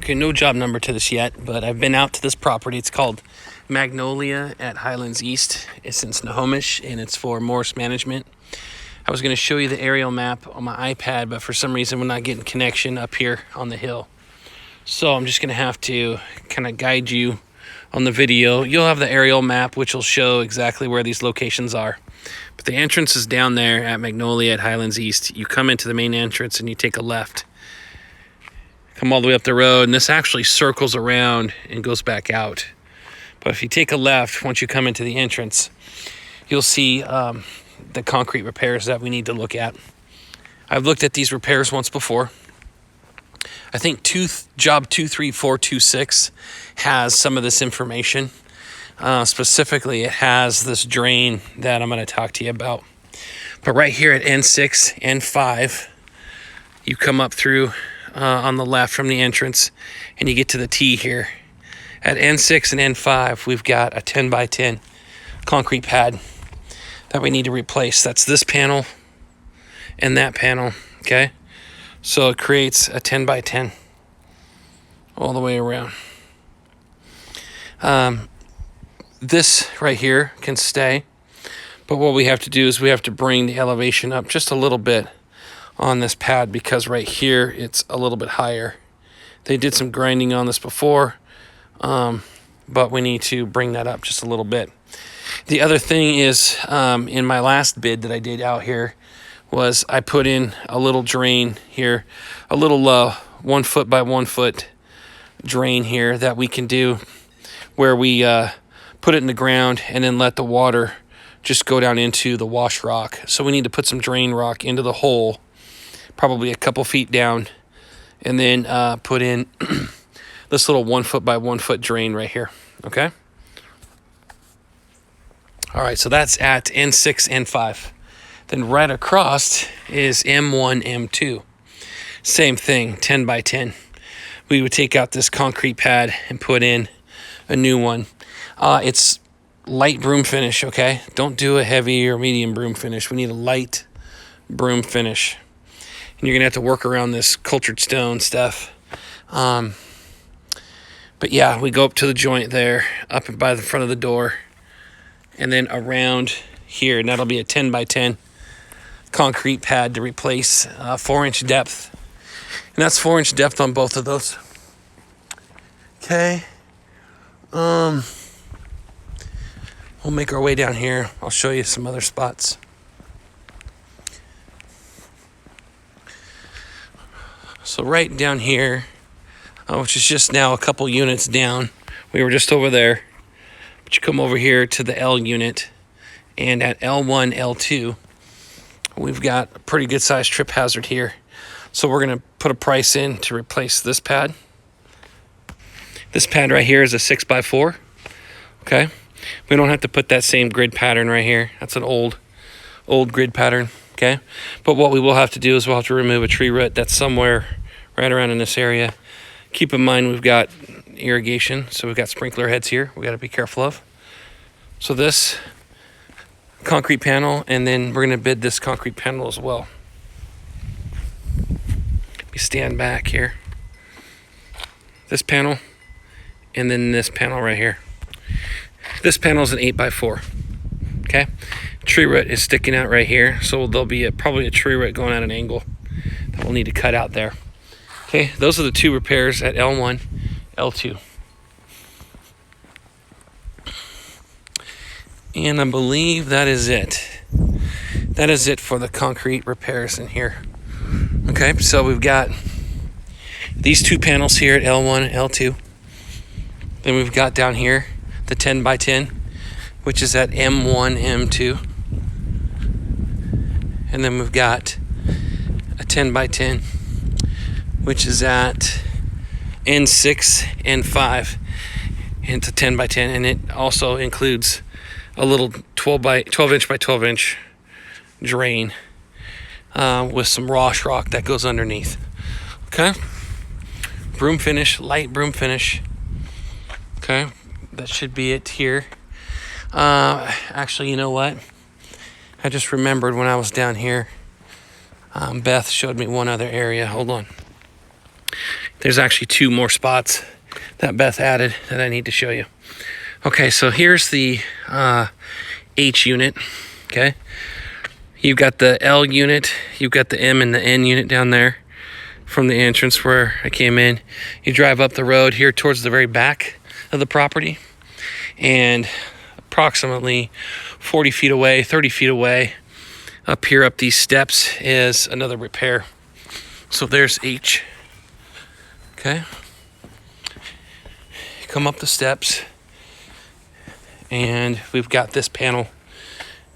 Okay, no job number to this yet, but I've been out to this property. It's called Magnolia at Highlands East. It's in Snohomish, and it's for Morse Management. I was going to show you the aerial map on my iPad, but for some reason we're not getting connection up here on the hill. So I'm just going to have to kind of guide you on the video. You'll have the aerial map, which will show exactly where these locations are. But the entrance is down there at Magnolia at Highlands East. You come into the main entrance and you take a left. Come all the way up the road, and this actually circles around and goes back out. But if you take a left, once you come into the entrance, you'll see the concrete repairs that we need to look at. I've looked at these repairs once before. I think job 23426 has some of this information. Specifically, it has this drain that I'm going to talk to you about. But right here at N6, N5, you come up through on the left from the entrance, and you get to the T here. At N6 and N5, we've got a 10 by 10 concrete pad that we need to replace. That's this panel and that panel, okay? So it creates a 10 by 10 all the way around. This right here can stay, but what we have to do is we have to bring the elevation up just a little bit on this pad, because right here it's a little bit higher. They did some grinding on this before, but we need to bring that up just a little bit. The other thing is, in my last bid that I did out here, was I put in a little drain here, a little 1 foot by 1 foot drain here that we can do, where we put it in the ground and then let the water just go down into the wash rock. So we need to put some drain rock into the hole, probably a couple feet down, and then put in this little 1 foot by 1 foot drain right here, okay? All right, so that's at N6, N5. Then right across is M1, M2. Same thing, 10 by 10. We would take out this concrete pad and put in a new one. It's light broom finish, okay? Don't do a heavy or medium broom finish. We need a light broom finish. And you're going to have to work around this cultured stone stuff. But yeah, we go up to the joint there, up by the front of the door, and then around here, and that'll be a 10 by 10 concrete pad to replace 4-inch depth. And that's 4-inch depth on both of those. Okay. We'll make our way down here. I'll show you some other spots. So right down here, which is just now a couple units down. We were just over there. But you come over here to the L unit, and at L1, L2, we've got a pretty good sized trip hazard here. So we're going to put a price in to replace this pad. This pad right here is a 6x4. Okay. We don't have to put that same grid pattern right here. That's an old grid pattern. Okay. But what we will have to do is we'll have to remove a tree root that's somewhere right around in this area. Keep in mind we've got irrigation, so we've got sprinkler heads here we got to be careful of. So this concrete panel, and then we're going to bid this concrete panel as well. We stand back here. This panel, and then this panel right here. This panel is an 8x4. Okay, tree root is sticking out right here, so there'll be probably a tree root going at an angle that we'll need to cut out there. Okay, those are the two repairs at L1, L2. And I believe that is it. That is it for the concrete repairs in here. Okay, so we've got these two panels here at L1 and L2. Then we've got down here the 10 by 10, which is at M1, M2. And then we've got a 10 by 10, which is at N6, N5. And it's a 10 by 10, and it also includes a little 12 inch by 12 inch drain with some wash rock that goes underneath. Okay, broom finish, light broom finish. Okay, that should be it here. Actually, you know what? I just remembered when I was down here, Beth showed me one other area. Hold on. There's actually 2 more spots that Beth added that I need to show you. Okay, so here's the H unit, okay? You've got the L unit, you've got the M and the N unit down there from the entrance where I came in. You drive up the road here towards the very back of the property, and approximately 40 feet away, 30 feet away, up here up these steps is another repair. So there's H, okay? Come up the steps, and we've got this panel,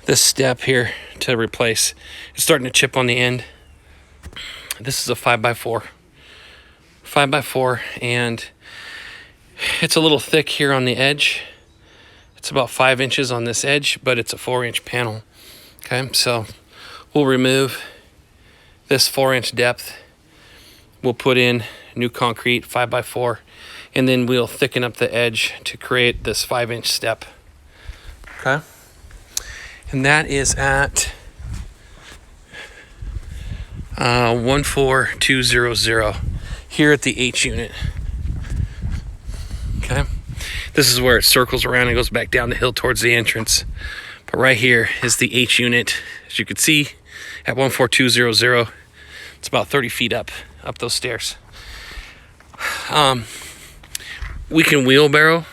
this step here to replace. It's starting to chip on the end. This is a 5x4, and it's a little thick here on the edge. It's about 5 inches on this edge, but it's a 4-inch panel. Okay, so we'll remove this 4-inch depth. We'll put in new concrete 5x4, and then we'll thicken up the edge to create this 5-inch step. Okay, and that is at 14200 here at the H unit. Okay, this is where it circles around and goes back down the hill towards the entrance. But right here is the H unit. As you can see, at 14200, it's about 30 feet up those stairs. We can wheelbarrow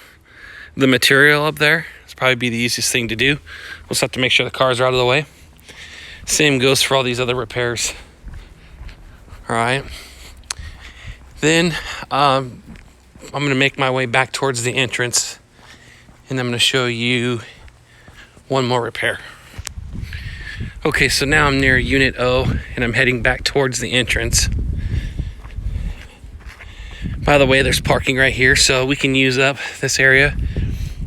the material up there. It's probably be the easiest thing to do. We'll just have to make sure the cars are out of the way. Same goes for all these other repairs. All right. Then I'm going to make my way back towards the entrance, and I'm going to show you one more repair. Okay, so now I'm near Unit O, and I'm heading back towards the entrance. By the way, there's parking right here, so we can use up this area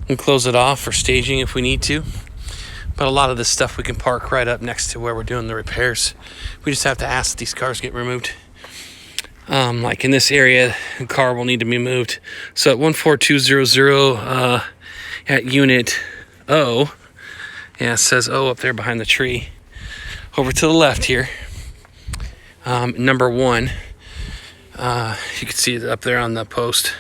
and close it off for staging if we need to. But a lot of this stuff we can park right up next to where we're doing the repairs. We just have to ask that these cars get removed. Like in this area, the car will need to be moved. So at 14200 at Unit O, yeah, it says O up there behind the tree. Over to the left here, number 1, you can see it up there on the post.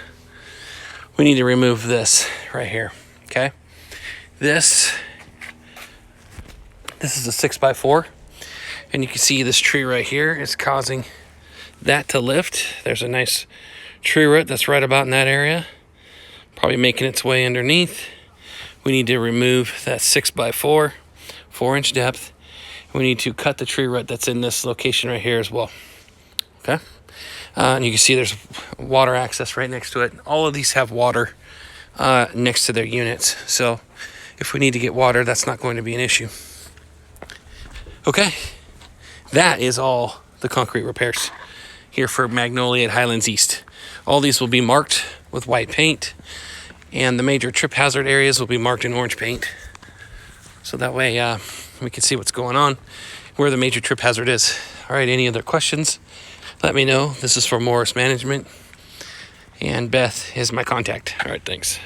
We need to remove this right here, okay? This is a 6x4, and you can see this tree right here is causing that to lift. There's a nice tree root that's right about in that area, probably making its way underneath. We need to remove that 6x4, 4-inch depth. We need to cut the tree root that's in this location right here as well. Okay, and you can see there's water access right next to it. All of these have water next to their units, so if we need to get water, that's not going to be an issue. Okay, that is all the concrete repairs here for Magnolia at Highlands East. All these will be marked with white paint, and the major trip hazard areas will be marked in orange paint. So that way we can see what's going on, where the major trip hazard is. All right, any other questions? Let me know. This is for Morris Management, and Beth is my contact. All right, thanks.